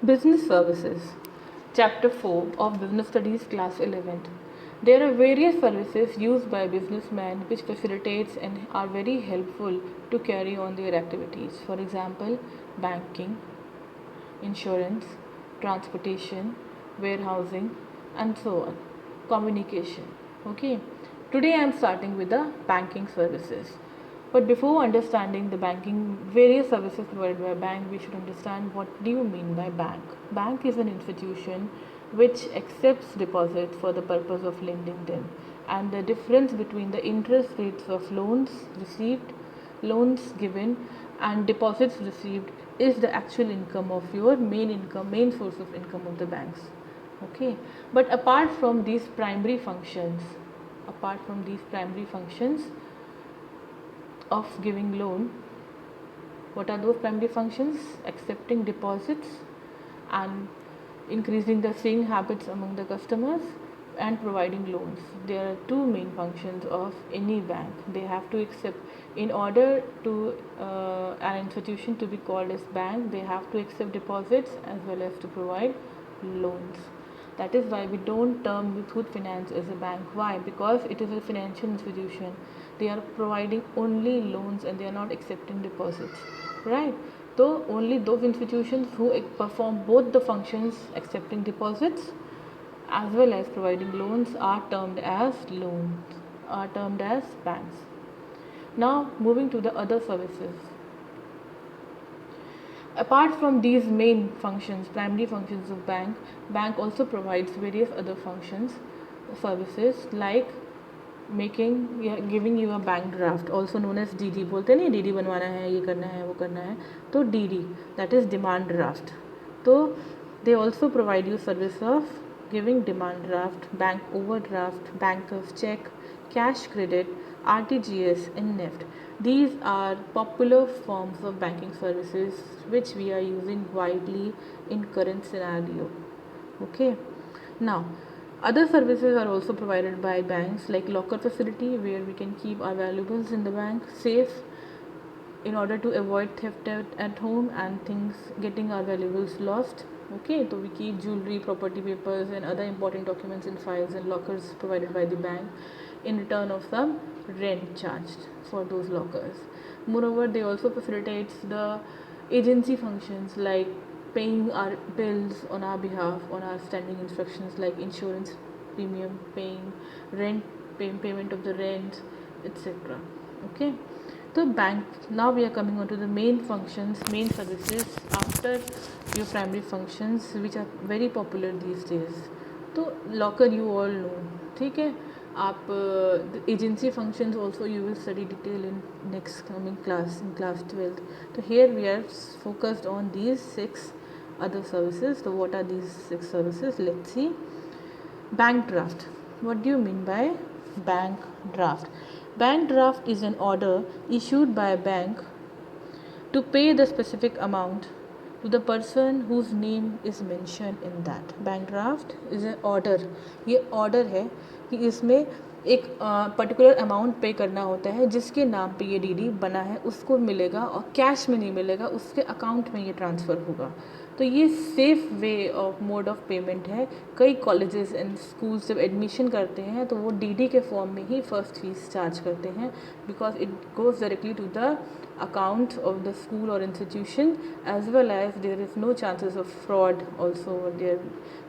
Business Services, Chapter 4 of Business Studies, Class 11. There are various services used by businessmen which facilitates and are very helpful to carry on their activities. For example, banking, insurance, transportation, warehousing, and so on. Communication. Okay. Today I am starting with the banking services. But before understanding the banking various services provided by a bank, we should understand what do you mean by bank. Bank is an institution which accepts deposits for the purpose of lending them, and the difference between the interest rates of loans received, loans given, and deposits received is the actual income of your main source of income of the banks. Okay, but apart from these primary functions of giving loan, what are those primary functions? Accepting deposits and increasing the saving habits among the customers and providing loans. There are two main functions of any bank. They have to accept, in order to an institution to be called as bank, they have to accept deposits as well as to provide loans. That is why we don't term Muthoot Finance as a bank. Why? Because it is a financial institution. They are providing only loans and they are not accepting deposits, right? So only those institutions who perform both the functions, accepting deposits as well as providing loans, are termed as banks. Now moving to the other services. Apart from these main functions, primary functions of bank also provides various other functions, services like giving you a bank draft, also known as DD. बोलते नहीं, DD बनवाना है, ये करना है, वो करना है, तो DD, that is demand draft. तो they also provide you service of giving demand draft, bank overdraft, banker's check, cash credit, RTGS, and NEFT. These are popular forms of banking services which we are using widely in current scenario. Okay. Now, other services are also provided by banks, like locker facility, where we can keep our valuables in the bank safe in order to avoid theft at home and things getting our valuables lost. Okay, so we keep jewelry, property papers, and other important documents in files and lockers provided by the bank in return of some rent charged for those lockers. Moreover, they also facilitates the agency functions like paying our bills on our behalf on our standing instructions, like insurance premium, paying rent, payment of the rent, etc. Okay, so bank. Now we are coming on to the main functions, main services after your primary functions, which are very popular these days. तो locker you all know, ठीक है. आप agency functions also you will study detail in next coming class, in class 12th. तो here we are focused on these 6 other services. So what are these 6 services? Let's see. Bank draft. What do you mean by bank draft? Bank draft is an order issued by a bank to pay the specific amount to the person whose name is mentioned in that. Bank draft is an order. ये order है कि इसमें एक particular amount पे करना होता है, जिसके नाम पे ये डीडी बना है उसको मिलेगा, और कैश में नहीं मिलेगा, उसके अकाउंट में ये ट्रांसफ़र होगा. तो ये safe way of mode of payment है. कई कॉलेजेस एंड स्कूल्स जब एडमिशन करते हैं तो वो डीडी के फॉर्म में ही फर्स्ट फीस चार्ज करते हैं, because it goes directly to the account of the school or institution, as well as there is no chances of fraud also. Their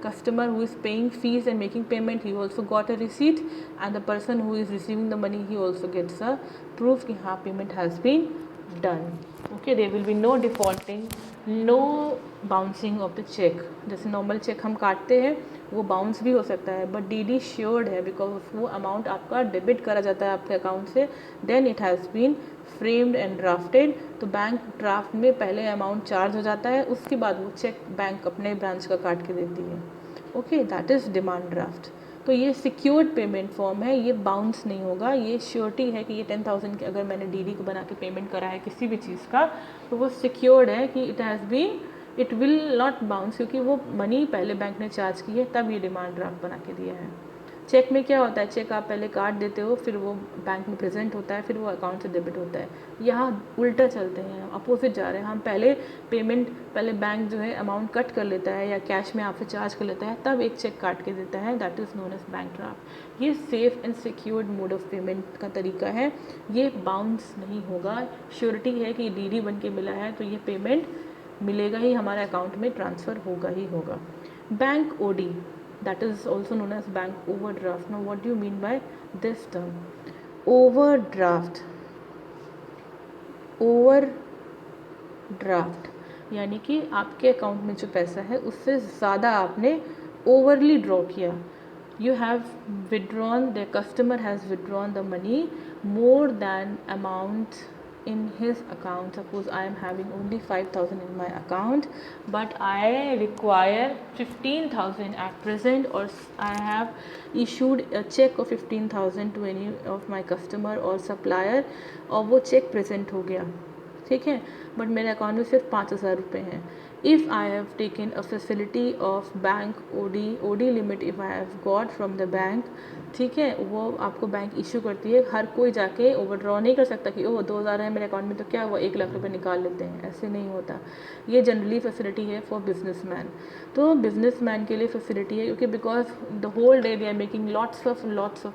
customer who is paying fees and making payment, he also got a receipt, and the person who is receiving the money, he also gets a proof कि हाँ payment has been done. Okay, there will be no defaulting, no bouncing of the check. जैसे normal check हम काटते हैं वो bounce भी हो सकता है, बट डीडी श्योर्ड है बिकॉज वो अमाउंट आपका डेबिट करा जाता है आपके अकाउंट से, then it has been framed and drafted. तो बैंक ड्राफ्ट में पहले अमाउंट चार्ज हो जाता है, उसके बाद वो चेक बैंक अपने ब्रांच का काट के देती है. Okay, that is demand draft. तो ये सिक्योर्ड पेमेंट फॉर्म है, ये बाउंस नहीं होगा, ये श्योरिटी है कि ये 10,000 के अगर मैंने डीडी को बना के पेमेंट करा है किसी भी चीज़ का, तो वो सिक्योर्ड है कि इट विल नॉट बाउंस, क्योंकि वो मनी पहले बैंक ने चार्ज की है, तब ये डिमांड ड्राफ्ट बना के दिया है. चेक में क्या होता है, चेक आप पहले काट देते हो, फिर वो बैंक में प्रेजेंट होता है, फिर वो अकाउंट से डेबिट होता है। यहाँ उल्टा चलते हैं, अपोजिट जा रहे हैं। हम पहले बैंक जो है अमाउंट कट कर लेता है या कैश में आपसे चार्ज कर लेता है, तब एक चेक काट के देता है, that is known as bank draft. ये safe and secured mode of payment का तरीका है, ये बाउंस नहीं होगा। श्योरिटी है कि डीडी बन के मिला है तो ये पेमेंट मिलेगा ही, हमारे अकाउंट में ट्रांसफ़र होगा ही होगा। Bank OD, that is also known as bank overdraft. Now what do you mean by this term? overdraft यानी कि आपके अकाउंट में जो पैसा है उससे ज़्यादा आपने ओवरली ड्रॉ किया। You have withdrawn, the customer has withdrawn the money more than amount in his account. Suppose I am having only 5,000 in my account, but I require 15,000 at present, or I have issued a check of 15,000 to any of my customer or supplier, और वो check present हो गया, ठीक है, but मेरे account में सिर्फ 5,000 रुपये हैं। If I have taken a facility of bank OD limit, if I have got from the bank, ठीक है, वो आपको बैंक इशू करती है। हर कोई जाके ओवरड्रॉ नहीं कर सकता कि ओह 2,000 है मेरे अकाउंट में तो क्या हुआ 1,00,000 रुपये निकाल लेते हैं, ऐसे नहीं होता। ये जनरली फैसिलिटी है फॉर बिजनेसमैन। तो बिजनेसमैन के लिए फैसिलिटी है, क्योंकि because the whole day they are making lots of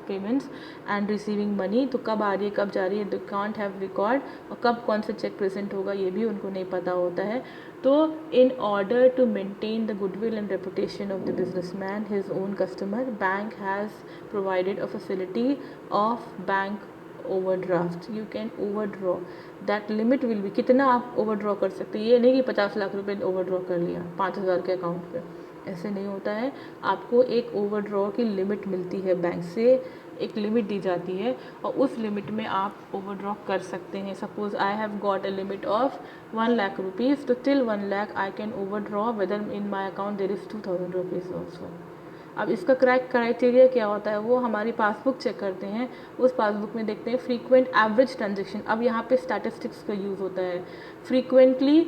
payments and receiving money. तो कब आ रही है कब जा रही है, दे कांट हैव रिकॉर्ड, और कब कौन सा चेक प्रेजेंट होगा ये भी उनको नहीं पता होता है। तो in order to maintain the goodwill and reputation of the businessman, his own customer, bank has provided a facility of bank overdraft. You can overdraw, that limit will be, कितना आप overdraw कर सकते हैं। ये नहीं कि 50 लाख रुपए overdraw कर लिया 5,000 के अकाउंट पे, ऐसे नहीं होता है। आपको एक ओवरड्रॉ की लिमिट मिलती है, बैंक से एक लिमिट दी जाती है और उस लिमिट में आप ओवरड्रॉ कर सकते हैं। Suppose I have got a limit of 1,00,000 rupees, तो till 1,00,000 I can overdraw whether in my account there is 2,000 rupees also. अब इसका क्राइटेरिया क्या होता है, वो हमारी पासबुक चेक करते हैं, उस पासबुक में देखते हैं फ्रीक्वेंट एवरेज ट्रांजेक्शन। अब यहाँ पे स्टैटिस्टिक्स का यूज़ होता है, फ्रीक्वेंटली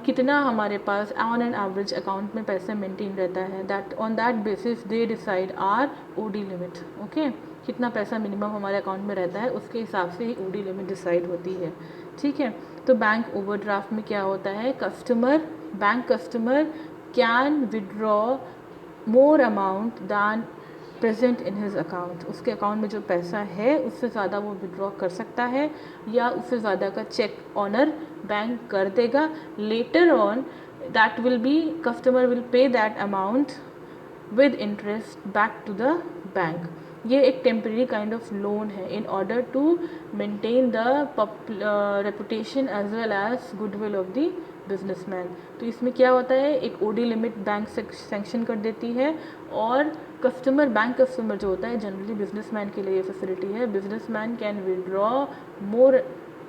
कितना हमारे पास ऑन एन एवरेज अकाउंट में पैसा मेंटेन रहता है, that on that basis they decide our OD limit. Okay, कितना पैसा मिनिमम हमारे अकाउंट में रहता है उसके हिसाब से ही ओडी लिमिट डिसाइड होती है, ठीक है। तो बैंक ओवरड्राफ्ट में क्या होता है, bank customer can withdraw more amount than present in his account. उसके अकाउंट में जो पैसा है उससे ज़्यादा वो विड्रॉ कर सकता है, या उससे ज़्यादा का चेक ऑनर बैंक कर देगा। Letter on that will be, customer will pay that amount with interest back to the bank. ये एक टेम्परेरी काइंड ऑफ लोन है in order to maintain the reputation as well as goodwill of the businessman. तो इसमें क्या होता है, एक OD limit bank sanction कर देती है, और बैंक कस्टमर जो होता है जनरली बिजनेसमैन के लिए ये फैसिलिटी है, businessman can withdraw more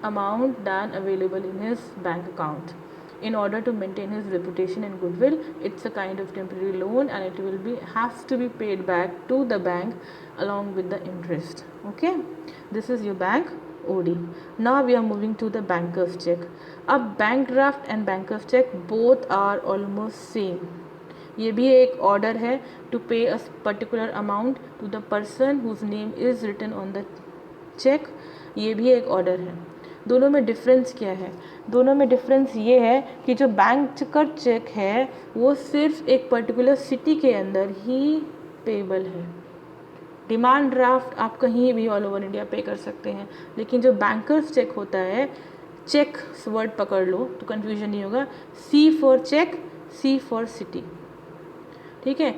amount than available in his bank account in order to maintain his reputation and goodwill. It's a kind of temporary loan and it will has to be paid back to the bank along with the interest. Okay, this is your bank OD. Now we are moving to the banker's check. अब bank draft and banker's check both are almost same. ये भी एक order है to pay a particular amount to the person whose name is written on the check. ये भी एक order है। दोनों में डिफरेंस क्या है, दोनों में डिफरेंस ये है कि जो बैंक का चेक है वो सिर्फ एक पर्टिकुलर सिटी के अंदर ही पेबल है। डिमांड ड्राफ्ट आप कहीं भी ऑल ओवर इंडिया पे कर सकते हैं, लेकिन जो बैंकर्स चेक होता है, चेक वर्ड पकड़ लो तो कन्फ्यूजन नहीं होगा, C for cheque, C for city, ठीक है।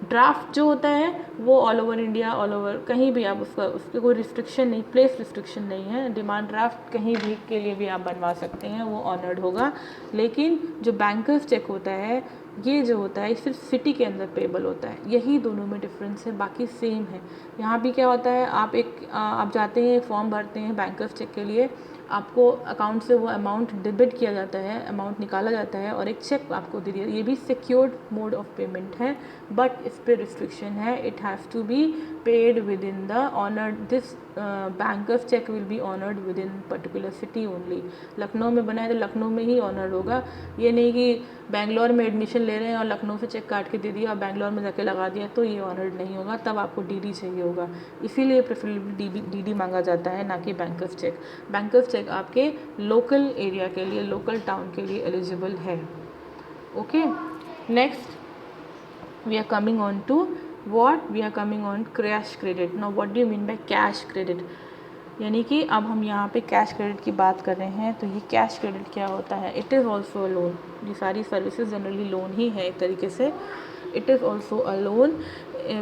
ड्राफ्ट जो होता है वो all over India, all over कहीं भी आप उसके कोई रिस्ट्रिक्शन नहीं, प्लेस रिस्ट्रिक्शन नहीं है। डिमांड ड्राफ्ट कहीं भी के लिए भी आप बनवा सकते हैं, वो ऑनर्ड होगा। लेकिन जो बैंकर्स चेक होता है, ये जो होता है सिर्फ सिटी के अंदर पेबल होता है। यही दोनों में डिफरेंस है, बाकी सेम है। यहाँ भी क्या होता है, आप जाते हैं, फॉर्म भरते हैं बैंकर्स चेक के लिए, आपको अकाउंट से वो अमाउंट डेबिट किया जाता है, अमाउंट निकाला जाता है और एक चेक आपको दे दिया। ये भी सिक्योर्ड मोड ऑफ पेमेंट है, बट इस पर रिस्ट्रिक्शन है, it has to be paid within the honoured this bankers cheque will be honoured within particular city only. Lucknow में बना है तो लखनऊ में ही ऑनर्ड होगा, ये नहीं कि बैंगलोर में एडमिशन ले रहे हैं और लखनऊ से चेक काट के दे दिया और बैंगलोर में जाके लगा दिया तो ये ऑनर्ड नहीं होगा, तब आपको डीडी चाहिए होगा। इसीलिए प्रेफरेबली डीडी मांगा जाता है, ना कि बैंकर्स चेक। बैंकर्स चेक आपके लोकल एरिया के लिए, लोकल टाउन के लिए एलिजिबल है। Okay, next we are coming on to what we are coming on cash credit. Now what do you mean by cash credit? यानी कि अब हम यहाँ पे कैश क्रेडिट की बात कर रहे हैं, तो ये कैश क्रेडिट क्या होता है? It is also a loan. ये सारी सर्विसेज जनरली लोन ही है एक तरीके से। It is also a loan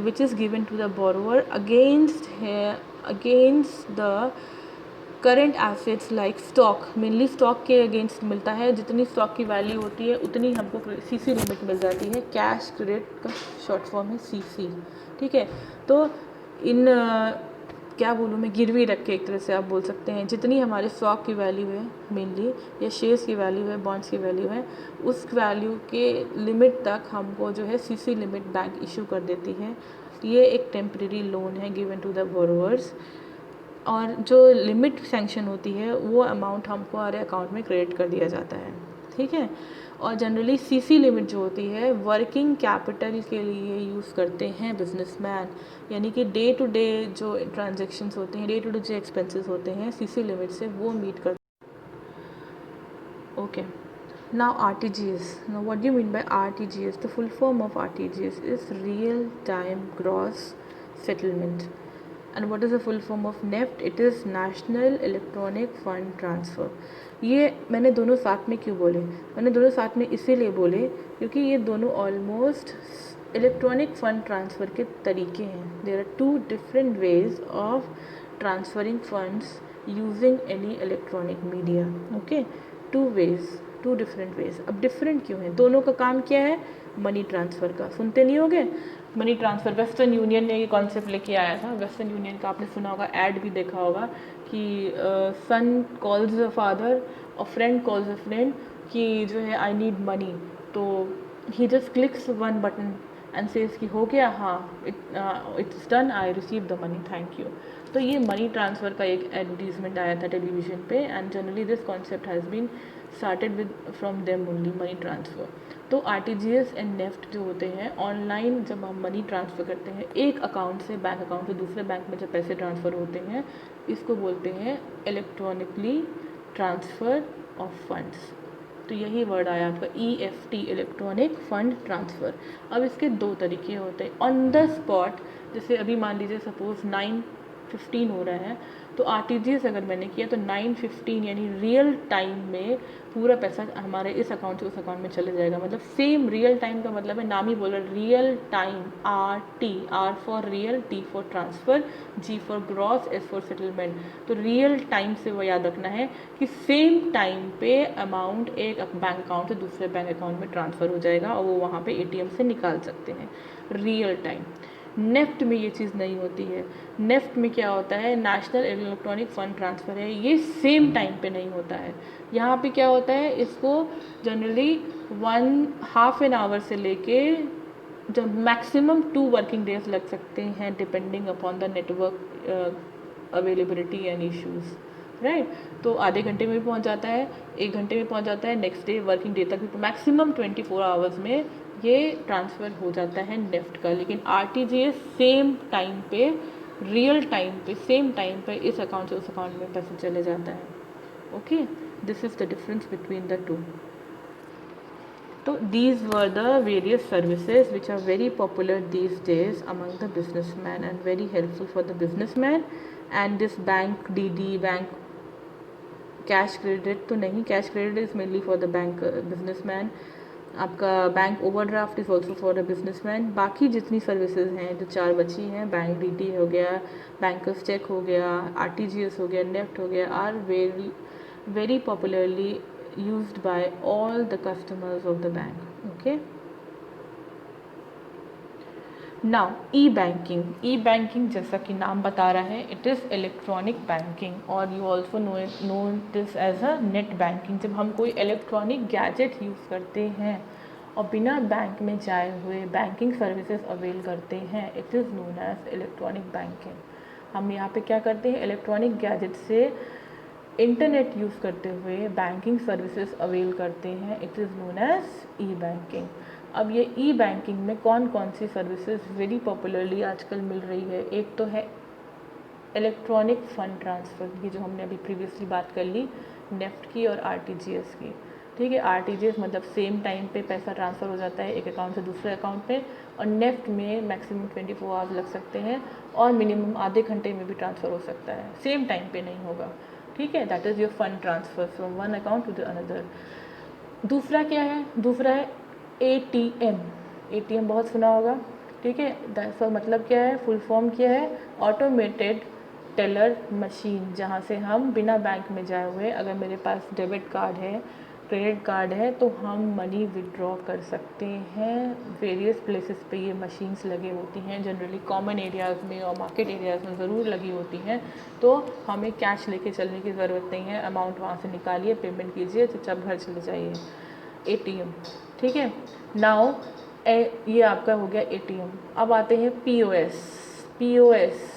which is given to the borrower against the current assets like stock. Mainly stock के अगेंस्ट मिलता है, जितनी स्टॉक की वैल्यू होती है उतनी हमको सीसी लिमिट मिल जाती है। कैश क्रेडिट का शॉर्ट फॉर्म है सीसी, ठीक है। तो इन क्या बोलूँ मैं, गिरवी रख के एक तरह से आप बोल सकते हैं, जितनी हमारे स्टॉक की वैल्यू है मेनली, या शेयर्स की वैल्यू है, बॉन्ड्स की वैल्यू है, उस वैल्यू के लिमिट तक हमको जो है सीसी लिमिट बैंक इशू कर देती है। ये एक टेम्परेरी लोन है गिवन टू द बोरोवर्स, और जो लिमिट सैंक्शन होती है वो अमाउंट हमको हमारे अकाउंट में क्रेडिट कर दिया जाता है, ठीक है। और जनरली सीसी लिमिट जो होती है वर्किंग कैपिटल के लिए यूज़ करते हैं बिजनेसमैन, यानी कि डे टू डे जो ट्रांजेक्शन्स होते हैं, डे टू डे जो एक्सपेंसेस होते हैं सीसी लिमिट से वो मीट करते हैं। Okay, now RTGS. Now what do you mean by RTGS? The full form of RTGS is real time gross settlement. And what is the full form of NEFT? It is National Electronic Fund Transfer. ये मैंने दोनों साथ में क्यों बोले? मैंने दोनों साथ में इसीलिए बोले क्योंकि ये दोनों ऑलमोस्ट इलेक्ट्रॉनिक फंड ट्रांसफ़र के तरीके हैं। There are two different ways of transferring funds using any electronic media. Okay, two different ways. अब डिफरेंट क्यों है? दोनों का काम क्या है? मनी ट्रांसफ़र का। सुनते नहीं होगे मनी ट्रांसफ़र? वेस्टर्न यूनियन ने ये कॉन्सेप्ट लेके आया था। वेस्टर्न यूनियन का आपने सुना होगा, ऐड भी देखा होगा कि सन कॉल्स अ फादर और फ्रेंड कॉल्स अ फ्रेंड कि जो है आई नीड मनी, तो he just clicks one button and says कि हो गया, हाँ it's done, I receive the money, thank you. तो ये मनी ट्रांसफ़र का एक एडवर्टीजमेंट आया था टेलीविज़न पे, and generally this concept has been started with from them only, money transfer. तो RTGS एंड नेफ्ट जो होते हैं, ऑनलाइन जब हम मनी ट्रांसफ़र करते हैं एक अकाउंट से, बैंक अकाउंट से दूसरे बैंक में जब पैसे ट्रांसफ़र होते हैं, इसको बोलते हैं इलेक्ट्रॉनिकली ट्रांसफ़र ऑफ फंड्स। तो यही वर्ड आया आपका EFT, इलेक्ट्रॉनिक फंड ट्रांसफ़र। अब इसके दो तरीके होते हैं। ऑन द स्पॉट, जैसे अभी मान लीजिए सपोज़ 9:15 हो रहा है, तो RTGS अगर मैंने किया तो 9:15 यानी रियल टाइम में पूरा पैसा हमारे इस अकाउंट से उस अकाउंट में चले जाएगा। मतलब सेम रियल टाइम का मतलब है, नाम ही बोला real time, RT, R for real, T for transfer, G for gross, S for settlement. तो रियल टाइम से वो याद रखना है कि सेम टाइम पे अमाउंट एक बैंक अकाउंट से दूसरे बैंक अकाउंट में ट्रांसफ़र हो जाएगा और वो वहाँ पे ATM से निकाल सकते हैं, रियल टाइम। नेफ्ट में ये चीज़ नहीं होती है। नेफ्ट में क्या होता है, नेशनल इलेक्ट्रॉनिक फ़ंड ट्रांसफ़र है, ये सेम टाइम पे नहीं होता है। यहाँ पे क्या होता है, इसको जनरली 1/2 एन आवर से लेके जब मैक्सिमम 2 वर्किंग डेज लग सकते हैं, depending upon the network availability and issues, right. तो आधे घंटे में भी पहुँच जाता है, 1 घंटे में पहुँच जाता है, नेक्स्ट डे वर्किंग डे तक भी, मैक्सिमम 24 आवर्स में ये ट्रांसफ़र हो जाता है नेफ्ट का। लेकिन RTGS सेम टाइम पे, रियल टाइम पे, सेम टाइम पे इस अकाउंट से उस अकाउंट में पैसे चले जाता है। Okay, this is the difference between the two. So these were the various services which are very popular these days among the businessmen and very helpful for the businessman. And this bank DD, bank cash credit तो नहीं, cash credit is mainly for the bank businessman. आपका bank overdraft is also for a businessman. बाकी जितनी services हैं जो 4 बची हैं, bank DD हो गया, बैंकर्स चेक हो गया, RTGS हो गया, नेफ्ट हो गया, are very very popularly used by all the customers of the bank. Okay, now e-banking जैसा कि नाम बता रहा है, it is electronic banking, और you also know this as a net banking। जब हम कोई इलेक्ट्रॉनिक गैजेट यूज़ करते हैं और बिना बैंक में जाए हुए बैंकिंग सर्विसेज अवेल करते हैं, it is known as electronic banking. हम यहाँ पे क्या करते हैं, इलेक्ट्रॉनिक गैजेट से इंटरनेट यूज़ करते हुए बैंकिंग सर्विसेज अवेल करते हैं, it is known as e banking. अब ये ई बैंकिंग में कौन कौन सी सर्विसेज वेरी पॉपुलरली आजकल मिल रही है, एक तो है इलेक्ट्रॉनिक फ़ंड ट्रांसफ़र, ये जो हमने अभी प्रीवियसली बात कर ली नेफ्ट की और आरटीजीएस की। ठीक है, आरटीजीएस मतलब सेम टाइम पे पैसा ट्रांसफ़र हो जाता है एक अकाउंट से दूसरे अकाउंट पे, और नेफ्ट में मैक्सिमम 24 आवर्स लग सकते हैं और मिनिमम आधे घंटे में भी ट्रांसफ़र हो सकता है, सेम टाइम पे नहीं होगा। ठीक है, that is your fund transfer from one account to the another. दूसरा क्या है, दूसरा है एटीएम। एटीएम बहुत सुना होगा। ठीक है, दैट्स मतलब क्या है, फुल फॉर्म क्या है, ऑटोमेटेड टेलर मशीन, जहाँ से हम बिना बैंक में जाए हुए, अगर मेरे पास डेबिट कार्ड है, क्रेडिट कार्ड है, तो हम मनी विड्रॉ कर सकते हैं। वेरियस प्लेसेस पे ये मशीन्स लगे होती हैं, जनरली कॉमन एरियाज़ में और मार्केट एरियाज़ में ज़रूर लगी होती हैं, तो हमें कैश लेके चलने की ज़रूरत नहीं है। अमाउंट वहाँ से निकालिए, पेमेंट कीजिए, चुपचाप घर चले जाइए। एटीएम, ठीक है। नाउ ये आपका हो गया एटीएम। अब आते हैं पीओएस। पीओएस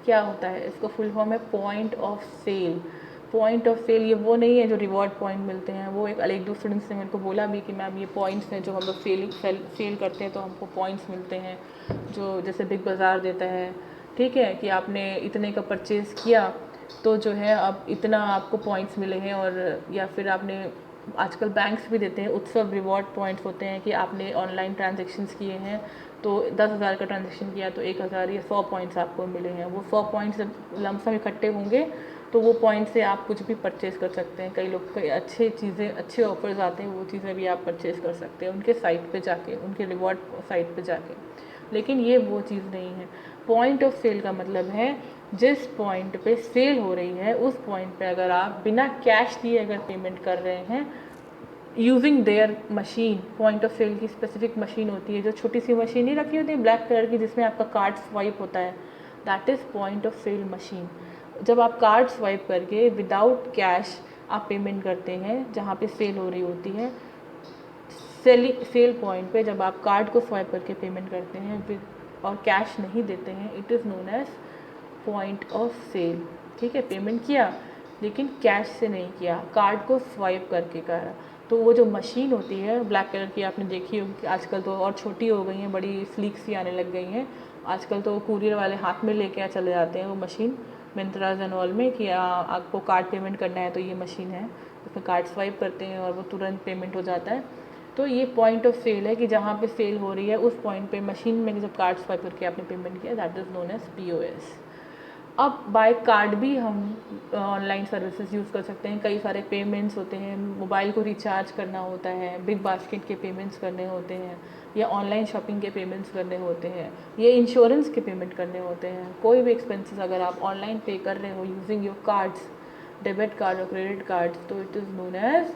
क्या होता है, इसका फुल फॉर्म है point of sale. Point of sale ये वो नहीं है जो रिवॉर्ड पॉइंट मिलते हैं, वो एक दो स्टूडेंट्स ने मेरे को बोला भी कि मैम ये पॉइंट्स हैं जो हम लोग सेल करते हैं तो हमको पॉइंट्स मिलते हैं, जो जैसे बिग बाज़ार देता है। ठीक है, कि आपने इतने का परचेज़ किया तो जो है अब इतना आपको पॉइंट्स मिले हैं, और या फिर आपने आजकल बैंक्स भी देते हैं, उत्सव रिवॉर्ड पॉइंट्स होते हैं कि आपने ऑनलाइन ट्रांजेक्शन्स किए हैं तो 10,000 का ट्रांजेक्शन किया तो 1,000 या 100 पॉइंट्स आपको मिले हैं। वो 100 पॉइंट्स जब लमसम इकट्ठे होंगे तो वो पॉइंट से आप कुछ भी परचेज़ कर सकते हैं। कई लोग कई अच्छे चीज़ें, अच्छे ऑफर्स आते हैं, वो चीज़ें भी आप परचेज़ कर सकते हैं उनके साइट पे जाके, उनके रिवॉर्ड साइट पे जाके। लेकिन ये वो चीज़ नहीं है। पॉइंट ऑफ सेल का मतलब है जिस पॉइंट पे सेल हो रही है उस पॉइंट पे अगर आप बिना कैश दिए अगर पेमेंट कर रहे हैं using their machine. Point of sale की स्पेसिफिक मशीन होती है, जो छोटी सी मशीन नहीं रखी होती है ब्लैक कलर की जिसमें आपका कार्ड स्वाइप होता है, that is point of sale machine. जब आप कार्ड स्वाइप करके विदाउट कैश आप पेमेंट करते हैं जहाँ पे सेल हो रही होती है, सेल पॉइंट पे जब आप कार्ड को स्वाइप करके पेमेंट करते हैं और कैश नहीं देते हैं, it is known as point of sale. ठीक है, पेमेंट किया लेकिन कैश से नहीं किया, कार्ड को स्वाइप करके करा, तो वो जो मशीन होती है ब्लैक कलर की आपने देखी होगी, आजकल तो और छोटी हो गई हैं, बड़ी स्लीक सी आने लग गई हैं। आजकल तो कुरियर वाले हाथ में लेके चले जाते हैं वो मशीन, मिंत्राज एंड ऑल में, कि आपको कार्ड पेमेंट करना है तो ये मशीन है, उसमें कार्ड स्वाइप करते हैं और वो तुरंत पेमेंट हो जाता है। तो ये पॉइंट ऑफ सेल है कि जहाँ पे सेल हो रही है उस पॉइंट पे मशीन में जब कार्ड स्वाइप करके आपने पेमेंट किया, that is known as POS. अब बाय कार्ड भी हम ऑनलाइन सर्विसेज यूज़ कर सकते हैं। कई सारे पेमेंट्स होते हैं, मोबाइल को रिचार्ज करना होता है, बिग बास्केट के पेमेंट्स करने होते हैं, या ऑनलाइन शॉपिंग के पेमेंट्स करने होते हैं, या इंश्योरेंस के पेमेंट करने होते हैं। कोई भी एक्सपेंसेस अगर आप ऑनलाइन पे कर रहे हो using your cards, debit card और क्रेडिट कार्ड्स, तो it is known as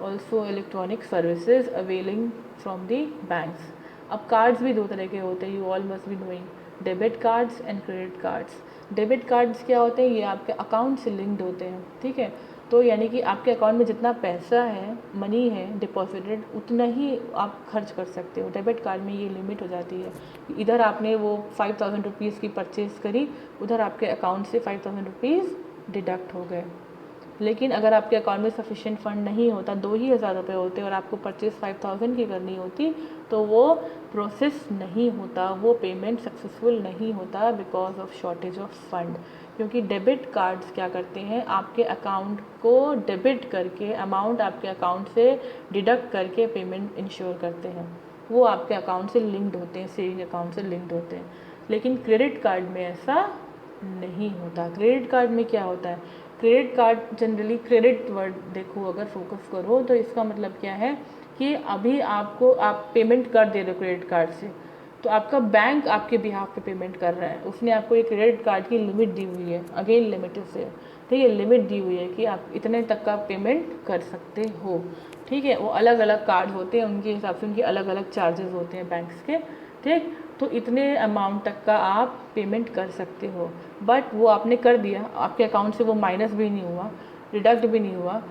also electronic services availing from the banks. अब कार्ड्स भी दो तरह के होते हैं, you all must be knowing, debit cards and credit cards. Debit cards क्या होते हैं, ये आपके अकाउंट से लिंक्ड होते हैं। ठीक है, तो यानी कि आपके अकाउंट में जितना पैसा है, मनी है डिपॉजिटेड, उतना ही आप खर्च कर सकते हो। डेबिट कार्ड में ये लिमिट हो जाती है, इधर आपने वो 5,000 रुपीज़ की परचेज़ करी, उधर आपके अकाउंट से 5,000 रुपीज़ डिडक्ट हो गए। लेकिन अगर आपके अकाउंट में सफिशिएंट फ़ंड नहीं होता, 2,000 रुपये होते और आपको परचेज़ 5,000 की करनी होती, तो वो प्रोसेस नहीं होता, वो पेमेंट सक्सेसफुल नहीं होता because of shortage of fund. क्योंकि डेबिट कार्ड्स क्या करते हैं, आपके अकाउंट को डेबिट करके अमाउंट आपके अकाउंट से डिडक्ट करके पेमेंट इंश्योर करते हैं, वो आपके अकाउंट से लिंक्ड होते हैं, सेविंग अकाउंट से लिंक्ड होते हैं। लेकिन क्रेडिट कार्ड में ऐसा नहीं होता। क्रेडिट कार्ड में क्या होता है, credit card generally, credit word देखो अगर फोकस करो तो इसका मतलब क्या है कि अभी आपको आप पेमेंट कर दे रहे हो क्रेडिट कार्ड से, तो आपका बैंक आपके बिहाफ पे पेमेंट कर रहा है, उसने आपको एक क्रेडिट कार्ड की लिमिट दी हुई है, अगेन लिमिटेड से, ठीक है, लिमिट दी हुई है कि आप इतने तक का पेमेंट कर सकते हो। ठीक है, वो अलग अलग कार्ड होते हैं, उनके हिसाब से उनके अलग अलग चार्जेस होते हैं बैंक्स के। ठीक, तो इतने अमाउंट तक का आप पेमेंट कर सकते हो, बट वो आपने कर दिया, आपके अकाउंट से वो माइनस भी नहीं हुआ, डिडक्ट भी नहीं हुआ,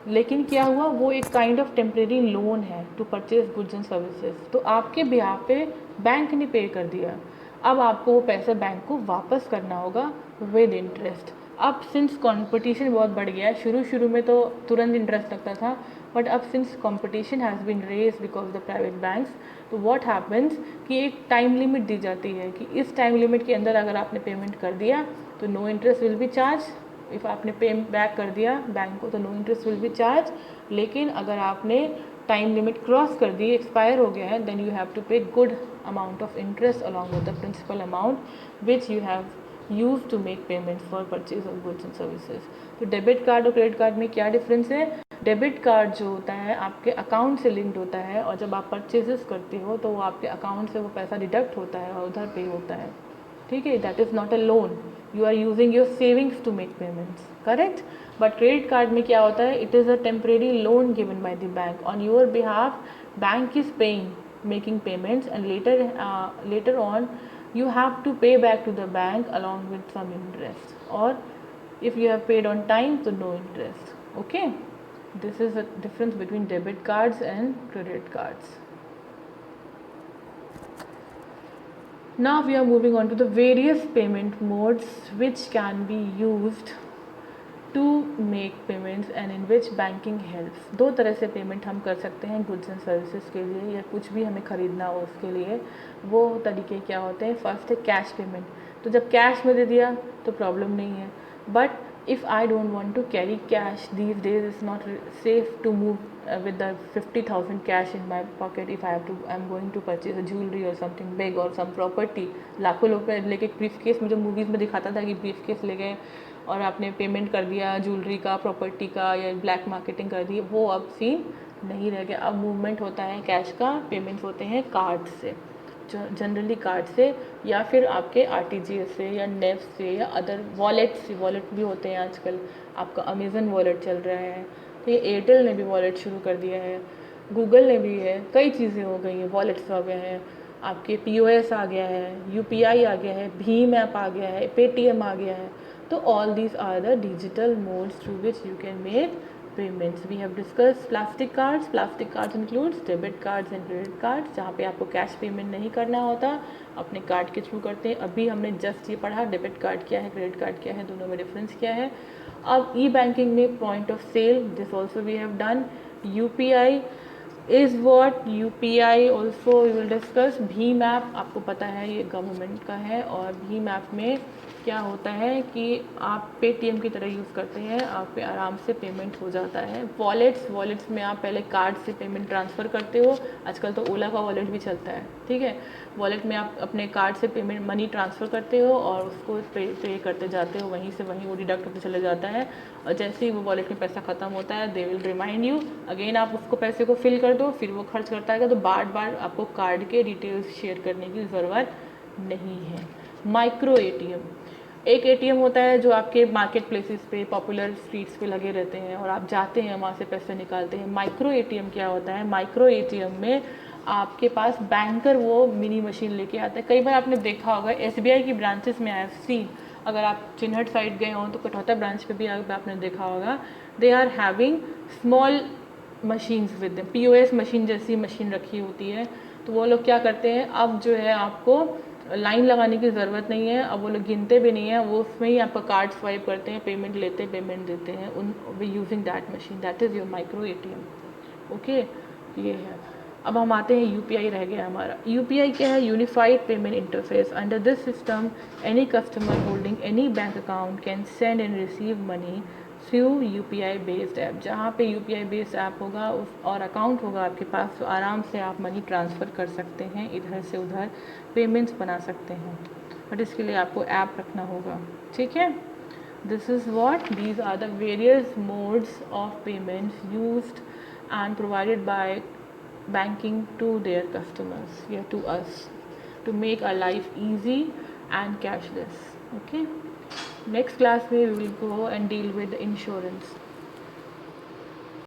लेकिन क्या हुआ, वो एक काइंड ऑफ टेम्परेरी लोन है to purchase goods and services. तो आपके बिहाफ पे बैंक ने पे कर दिया, अब आपको वो पैसा बैंक को वापस करना होगा विद इंटरेस्ट। अब सिंस कंपटीशन बहुत बढ़ गया है, शुरू में तो तुरंत इंटरेस्ट लगता था, बट अब since competition has been raise because the private banks, तो व्हाट हैपन्स कि एक टाइम लिमिट दी जाती है कि इस टाइम लिमिट के अंदर अगर आपने पेमेंट कर दिया तो no interest will be charge. If आपने पे बैक कर दिया बैंक को तो no interest will be charge. लेकिन अगर आपने टाइम लिमिट क्रॉस कर दी, एक्सपायर हो गया है, then you have to pay good amount of interest along with the principal amount which you have use to make payment for purchase of goods and services. तो debit card और credit card में क्या difference है? Debit card जो होता है आपके account से लिंक्ड होता है, और जब आप परचेजेस करते हो तो वो आपके अकाउंट से वो पैसा डिडक्ट होता है और उधर पे होता है, ठीक है। That is not a loan, you are using your savings to make payments, correct. But credit card में क्या होता है, it is a temporary loan given by the bank on your behalf. Bank is paying, making payments, and later on you have to pay back to the bank along with some interest, or if you have paid on time so no interest. Okay, this is the difference between debit cards and credit cards. Now we are moving on to the various payment modes which can be used to make payments and in which banking helps. दो तरह से payment हम कर सकते हैं goods and services के लिए, या कुछ भी हमें ख़रीदना हो उसके लिए। वो तरीके क्या होते हैं? फर्स्ट है कैश पेमेंट। तो जब कैश में दे दिया तो प्रॉब्लम नहीं है, but if I don't want to carry cash these days, it's not safe to move with the 50,000 cash in my pocket if I'm going to purchase a jewelry or something big or some property। लाखों रुपए लेके brief case, मुझे movies में दिखाता था कि brief case ले गए और आपने पेमेंट कर दिया ज्वेलरी का, प्रॉपर्टी का, या ब्लैक मार्केटिंग कर दी, वो अब सीन नहीं रह गया। अब मूवमेंट होता है कैश का, पेमेंट्स होते हैं कार्ड से, जनरली कार्ड से, या फिर आपके आरटीजीएस से या नेफ्ट से या अदर वॉलेट से। वॉलेट भी होते हैं आजकल, आपका अमेज़न वॉलेट चल रहा है, तो ये एयरटेल ने भी वॉलेट शुरू कर दिया है, गूगल ने भी है, कई चीज़ें हो गई हैं, वॉलेट्स आ गए हैं, आपके पीओएस आ गया है, यूपीआई आ गया है, भीम ऐप आ गया है, पेटीएम आ गया है। तो all these are the digital modes through which you can make payments. We have discussed plastic cards. Plastic cards includes debit cards and credit cards, जहाँ पे आपको कैश पेमेंट नहीं करना होता, अपने कार्ड के थ्रू करते हैं। अभी हमने जस्ट ये पढ़ा डेबिट कार्ड क्या है, क्रेडिट कार्ड क्या है, दोनों में डिफरेंस क्या है। अब ई बैंकिंग में point of sale, this also we have done. UPI is what, UPI also we will discuss. भीम ऐप आपको पता है ये गवर्नमेंट का है, और भीम ऐप में क्या होता है कि आप पेटीएम की तरह यूज़ करते हैं, आप पे आराम से पेमेंट हो जाता है। वॉलेट्स में आप पहले कार्ड से पेमेंट ट्रांसफ़र करते हो, आजकल तो ओला का वॉलेट भी चलता है, ठीक है। वॉलेट में आप अपने कार्ड से पेमेंट मनी ट्रांसफ़र करते हो और उसको पे करते जाते हो, वहीं से वहीं वो डिडक्ट होते चले जाता है, और जैसे ही वो वॉलेट में पैसा ख़त्म होता है they will remind you again, आप उसको पैसे को फिल कर दो, फिर वो खर्च करता है। तो बार बार आपको कार्ड के डिटेल्स शेयर करने की ज़रूरत नहीं है। माइक्रो एटीएम, एक एटीएम होता है जो आपके मार्केट प्लेसेस पे, पॉपुलर स्ट्रीट्स पे लगे रहते हैं और आप जाते हैं वहाँ से पैसे निकालते हैं। माइक्रो एटीएम क्या होता है? माइक्रो एटीएम में आपके पास बैंकर वो मिनी मशीन लेके आता है। कई बार आपने देखा होगा एसबीआई की ब्रांचेस में, आई हैव सीन, अगर आप चिन्हट साइड गए हों तो कटौता ब्रांच पे भी आपने देखा होगा, they are having small machines with them, POS machine जैसी मशीन रखी होती है। तो वो लोग क्या करते हैं, अब जो है आपको लाइन लगाने की ज़रूरत नहीं है, अब वो लोग गिनते भी नहीं है, वो उसमें ही आपका कार्ड स्वाइप करते हैं, पेमेंट लेते हैं, पेमेंट देते हैं, उन we using that machine, that is your micro ATM. Okay, ये है। अब हम आते हैं यूपीआई रह गया हमारा। यूपीआई क्या है? Unified payment interface. Under this system any customer holding any bank account can send and receive money through UPI based app. जहाँ पे यूपीआई बेस्ड ऐप होगा उस और अकाउंट होगा आपके पास, तो आराम से आप मनी ट्रांसफ़र कर सकते हैं, इधर से उधर पेमेंट्स बना सकते हैं, बट इसके लिए आपको ऐप रखना होगा, ठीक है। This is what, these are the various modes of payments used and provided by banking to their customers, yeah, to us, to make our life easy and cashless. Okay, next class we will go and deal with insurance.